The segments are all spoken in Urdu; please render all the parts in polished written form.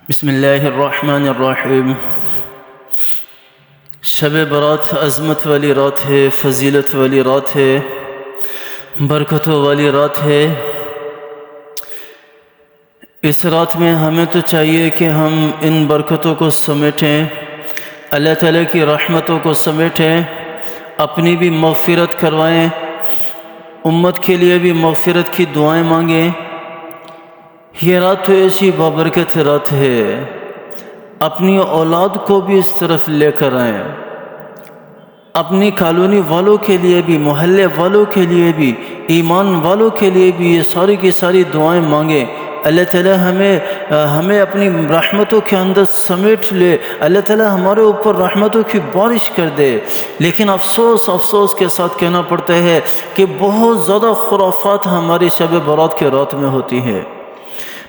بسم اللہ الرحمن الرحیم۔ شب برات عظمت والی رات ہے، فضیلت والی رات ہے، برکتوں والی رات ہے۔ اس رات میں ہمیں تو چاہیے کہ ہم ان برکتوں کو سمیٹیں، اللہ تعالیٰ کی رحمتوں کو سمیٹیں، اپنی بھی مغفرت کروائیں، امت کے لیے بھی مغفرت کی دعائیں مانگیں۔ یہ رات تو ایسی بابرکت رات ہے، اپنی اولاد کو بھی اس طرف لے کر آئیں، اپنی کالونی والوں کے لیے بھی، محلے والوں کے لیے بھی، ایمان والوں کے لیے بھی یہ ساری کی ساری دعائیں مانگیں۔ اللہ تعالیٰ ہمیں اپنی رحمتوں کے اندر سمیٹ لے، اللہ تعالیٰ ہمارے اوپر رحمتوں کی بارش کر دے۔ لیکن افسوس کے ساتھ کہنا پڑتا ہے کہ بہت زیادہ خرافات ہماری شب برات کے رات میں ہوتی ہے۔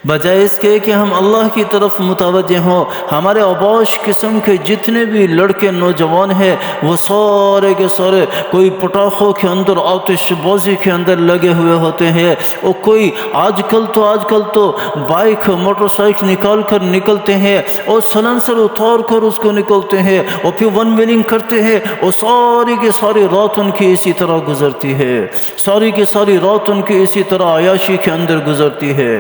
بجائے اس کے کہ ہم اللہ کی طرف متوجہ ہوں، ہمارے اوباش قسم کے جتنے بھی لڑکے نوجوان ہیں وہ سارے کے سارے کوئی پٹاخوں کے اندر، آتش بازی کے اندر لگے ہوئے ہوتے ہیں، اور کوئی آج کل تو بائک موٹر سائیکل نکال کر نکلتے ہیں اور سلنسر اتار کر اس کو نکلتے ہیں اور پھر ون ویلنگ کرتے ہیں، اور ساری کی ساری رات ان کی اسی طرح گزرتی ہے، ساری کی ساری رات ان کی اسی طرح عیاشی کے اندر گزرتی ہے۔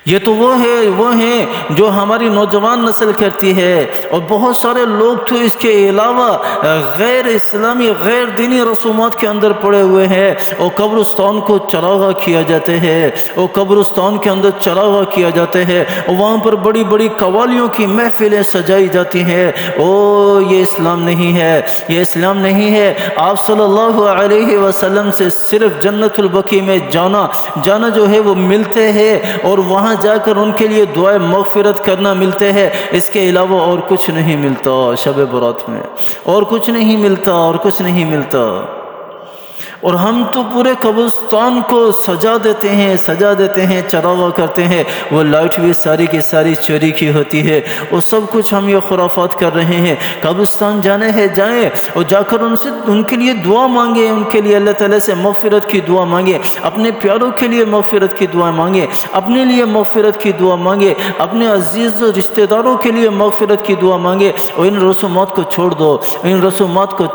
یہ تو وہ ہیں جو ہماری نوجوان نسل کرتی ہے، اور بہت سارے لوگ تو اس کے علاوہ غیر اسلامی غیر دینی رسومات کے اندر پڑے ہوئے ہیں، اور قبرستان کو چراغاں کیا جاتے ہیں، اور قبرستان کے اندر چراغاں کیا جاتے ہیں، اور وہاں پر بڑی بڑی قوالیوں کی محفلیں سجائی جاتی ہیں۔ یہ اسلام نہیں ہے، یہ اسلام نہیں ہے۔ آپ صلی اللہ علیہ وسلم سے صرف جنت البقیع میں جانا جو ہے وہ ملتے ہیں، اور وہاں جا کر ان کے لیے دعائے مغفرت کرنا ملتے ہیں، اس کے علاوہ اور کچھ نہیں ملتا۔ شب برات میں اور کچھ نہیں ملتا، اور ہم تو پورے قبرستان کو سجا دیتے ہیں، چراغاں کرتے ہیں، وہ لائٹ بھی ساری کی ساری چوری کی ہوتی ہے، اور سب کچھ ہم یہ خرافات کر رہے ہیں۔ قبرستان جانے ہیں جائیں، اور جا کر ان کے لیے دعا مانگیں، ان کے لیے اللہ تعالیٰ سے مغفرت کی دعا مانگیں، اپنے پیاروں کے لیے مغفرت کی دعا مانگیں، اپنے لیے مغفرت کی دعا مانگیں، اپنے عزیز و رشتہ داروں کے لیے مغفرت کی دعا مانگیں، اور ان رسومات کو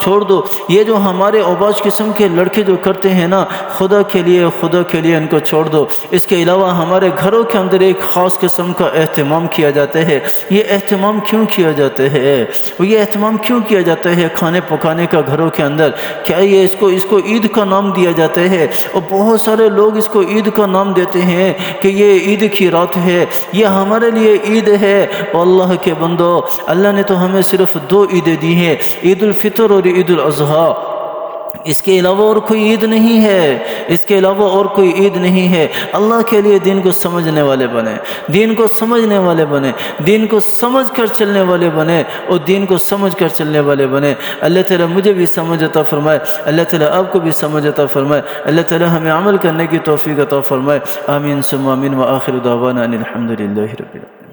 چھوڑ دو۔ یہ جو ہمارے اوباش قسم کے لڑکے جو کرتے ہیں نا، خدا کے لیے ان کو چھوڑ دو۔ اس کے علاوہ ہمارے گھروں کے اندر ایک خاص قسم کا اہتمام کیا جاتا ہے۔ یہ اہتمام کیوں کیا جاتا ہے؟ کھانے پکانے کا گھروں کے اندر، کیا یہ اس کو عید کا نام دیا جاتا ہے، اور بہت سارے لوگ اس کو عید کا نام دیتے ہیں کہ یہ عید کی رات ہے، یہ ہمارے لیے عید ہے۔ اور اللہ کے بندو، اللہ نے تو ہمیں صرف 2 عیدیں دی ہیں، عید الفطر اور عید الاضحیٰ۔ اس کے علاوہ اور کوئی عید نہیں ہے۔ اللہ کے لیے دین کو سمجھنے والے بنے، دین کو سمجھ کر چلنے والے بنے، اللہ تعالیٰ مجھے بھی سمجھ عطا فرمائے، اللہ تعالیٰ آپ کو بھی سمجھ عطا فرمائے، اللہ تعالیٰ ہمیں عمل کرنے کی توفیق عطا فرمائے۔ آمین ثم آمین، وآخر دعوانا ان الحمد للہ رب العالمین۔